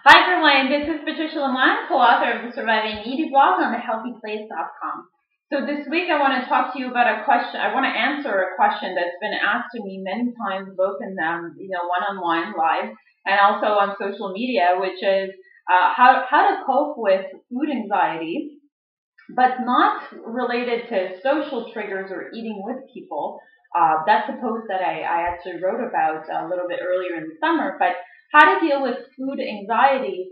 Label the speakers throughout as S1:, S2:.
S1: Hi everyone, this is Patricia Lamont, co-author of the Surviving Eating blog on thehealthyplace.com. So this week I want to talk to you about a question. I want to answer a question that's been asked to me many times, both in one-on-one live and also on social media, which is how to cope with food anxiety, but not related to social triggers or eating with people. That's a post that I actually wrote about a little bit earlier in the summer, but how to deal with food anxiety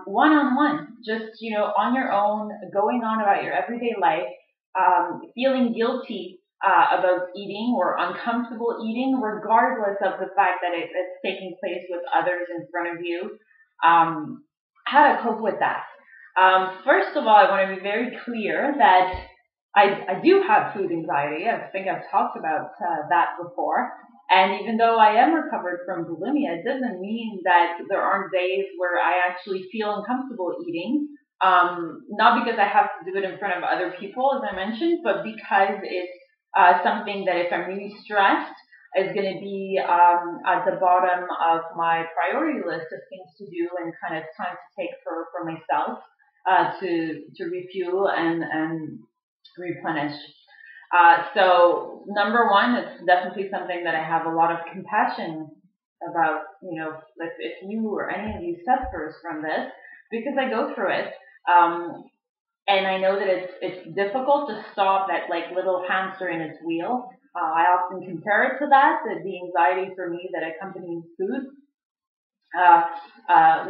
S1: one-on-one, just, on your own, going on about your everyday life, feeling guilty about eating or uncomfortable eating, regardless of the fact that it's taking place with others in front of you, how to cope with that. First of all, I want to be very clear that I do have food anxiety. I think I've talked about that before. And even though I am recovered from bulimia, it doesn't mean that there aren't days where I actually feel uncomfortable eating. Not because I have to do it in front of other people, as I mentioned, but because it's something that if I'm really stressed is going to be at the bottom of my priority list of things to do and kind of time to take for myself to refuel and replenish. So number one, it's definitely something that I have a lot of compassion about, if you or any of you suffers from this, because I go through it. And I know that it's difficult to stop that like little hamster in its wheel. I often compare it to that, the anxiety for me that accompanies food.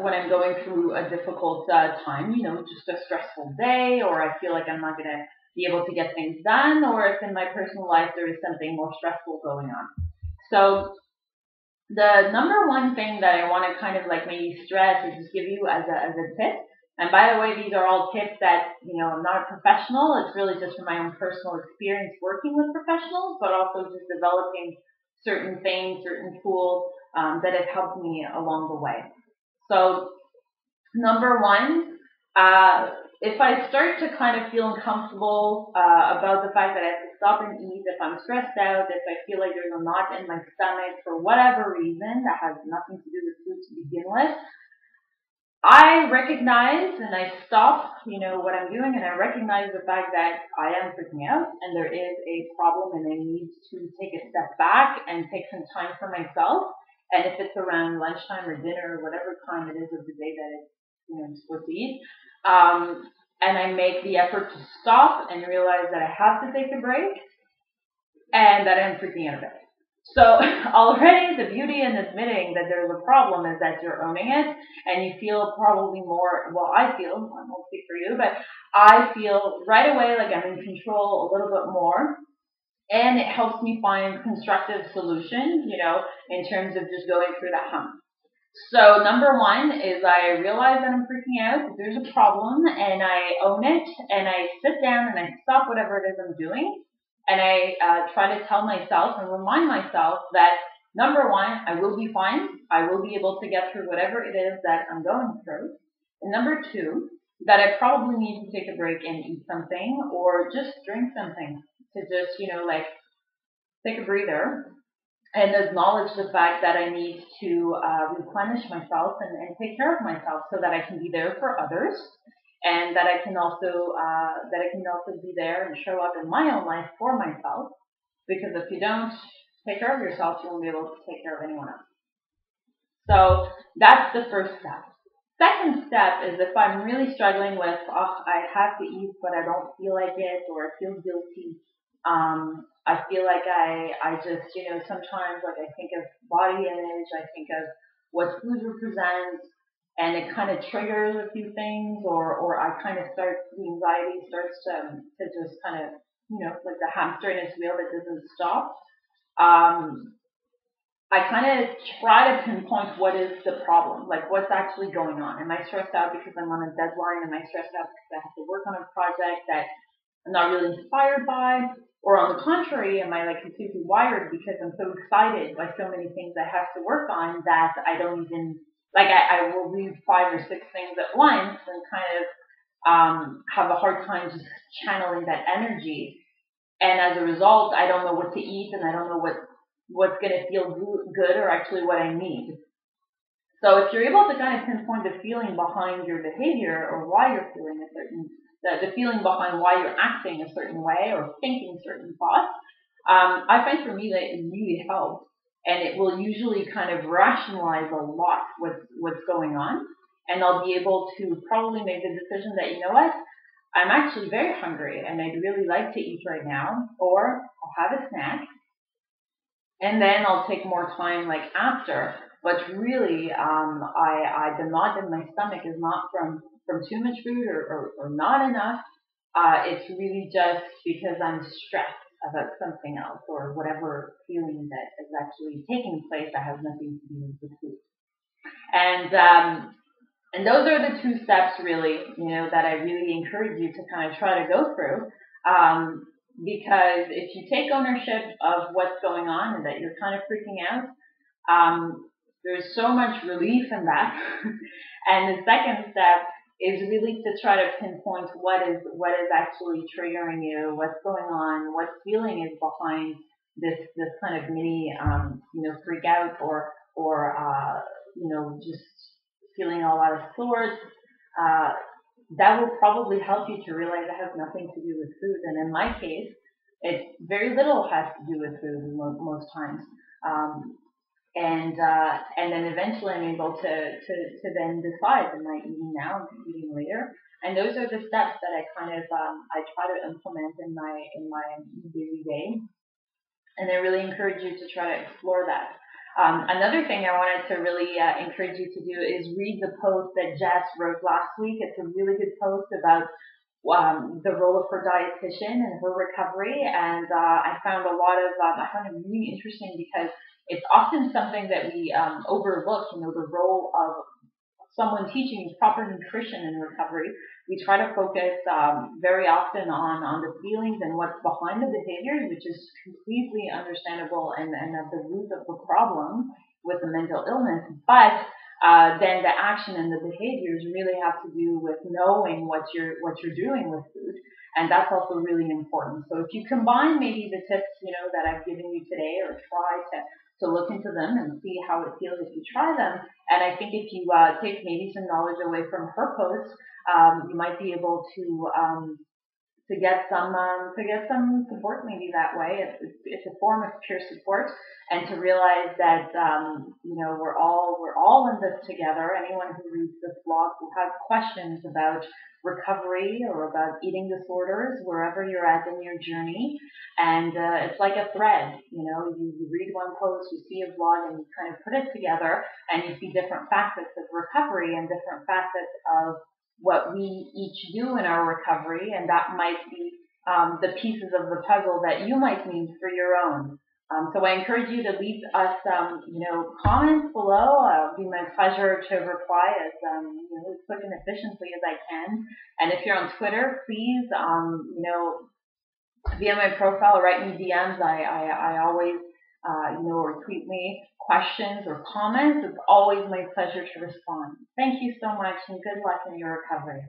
S1: When I'm going through a difficult time, just a stressful day, or I feel like I'm not going to be able to get things done, or if in my personal life there is something more stressful going on. So the number one thing that I want to kind of like maybe stress is just give you as a tip. And by the way, these are all tips that, I'm not a professional. It's really just from my own personal experience working with professionals, but also just developing certain things, certain tools that have helped me along the way. So number one, if I start to kind of feel uncomfortable about the fact that I have to stop and eat, if I'm stressed out, if I feel like there's a knot in my stomach for whatever reason that has nothing to do with food to begin with, I recognize and I stop, what I'm doing, and I recognize the fact that I am freaking out and there is a problem and I need to take a step back and take some time for myself. And if it's around lunchtime or dinner or whatever time it is of the day that it's, I'm supposed to eat, and I make the effort to stop and realize that I have to take a break and that I'm freaking out about it. So already the beauty in admitting that there's a problem is that you're owning it, and you feel probably more, I won't speak for you, but I feel right away like I'm in control a little bit more, and it helps me find constructive solutions, in terms of just going through that hump. So number one is I realize that I'm freaking out, that there's a problem, and I own it, and I sit down and I stop whatever it is I'm doing, and I try to tell myself and remind myself that number one, I will be fine. I will be able to get through whatever it is that I'm going through. And number two, that I probably need to take a break and eat something or just drink something to just, take a breather and acknowledge the fact that I need to replenish myself and take care of myself so that I can be there for others, and that I can also be there and show up in my own life for myself. Because if you don't take care of yourself, you won't be able to take care of anyone else. So that's the first step. Second step is if I'm really struggling with, I have to eat, but I don't feel like it, or I feel guilty. I feel like I just, sometimes like I think of body image, I think of what food represents, and it kind of triggers a few things, or I kind of the anxiety starts to just kind of, like the hamster in its wheel that doesn't stop. I kind of try to pinpoint what is the problem, like what's actually going on. Am I stressed out because I'm on a deadline? Am I stressed out because I have to work on a project that I'm not really inspired by? Or on the contrary, am I like completely wired because I'm so excited by so many things I have to work on that I don't even, I will read 5 or 6 things at once and kind of have a hard time just channeling that energy. And as a result, I don't know what to eat, and I don't know what's going to feel good or actually what I need. So if you're able to kind of pinpoint the feeling behind your behavior or why you're feeling a certain, the feeling behind why you're acting a certain way or thinking certain thoughts, I find for me that it really helps, and it will usually kind of rationalize a lot what's going on, and I'll be able to probably make the decision that, you know what, I'm actually very hungry and I'd really like to eat right now, or I'll have a snack and then I'll take more time like after. But really, the knot in my stomach is not from too much food or not enough. It's really just because I'm stressed about something else or whatever feeling that is actually taking place that has nothing to do with food. And those are the two steps really, that I really encourage you to kind of try to go through. Because if you take ownership of what's going on and that you're kind of freaking out, there's so much relief in that. And the second step is really to try to pinpoint what is actually triggering you, what's going on, what feeling is behind this kind of mini freak out or just feeling all out of sorts. That will probably help you to realize it has nothing to do with food. And in my case, it very little has to do with food most times. And then eventually I'm able to then decide, am I eating now, am I eating later? And those are the steps that I kind of I try to implement in my daily day. And I really encourage you to try to explore that. Another thing I wanted to really encourage you to do is read the post that Jess wrote last week. It's a really good post about the role of her dietitian and her recovery, and I found it really interesting because it's often something that we overlook. The role of someone teaching proper nutrition in recovery. We try to focus very often on the feelings and what's behind the behaviors, which is completely understandable and at the root of the problem with the mental illness. But then the action and the behaviors really have to do with knowing what you're doing with food, and that's also really important. So if you combine maybe the tips that I've given you today, or try to look into them and see how it feels if you try them. And I think if you take maybe some knowledge away from her post, you might be able to get some support maybe that way. It's a form of peer support, and to realize that we're all in this together. Anyone who reads this blog will have questions about recovery or about eating disorders, wherever you're at in your journey. And it's like a thread. You read one post, you see a blog, and you kind of put it together, and you see different facets of recovery and different facets of what we each do in our recovery, and that might be the pieces of the puzzle that you might need for your own. So I encourage you to leave us, comments below. It'll be my pleasure to reply as quick and efficiently as I can. And if you're on Twitter, please, via my profile, write me DMs. I always, or tweet me questions or comments. It's always my pleasure to respond. Thank you so much, and good luck in your recovery.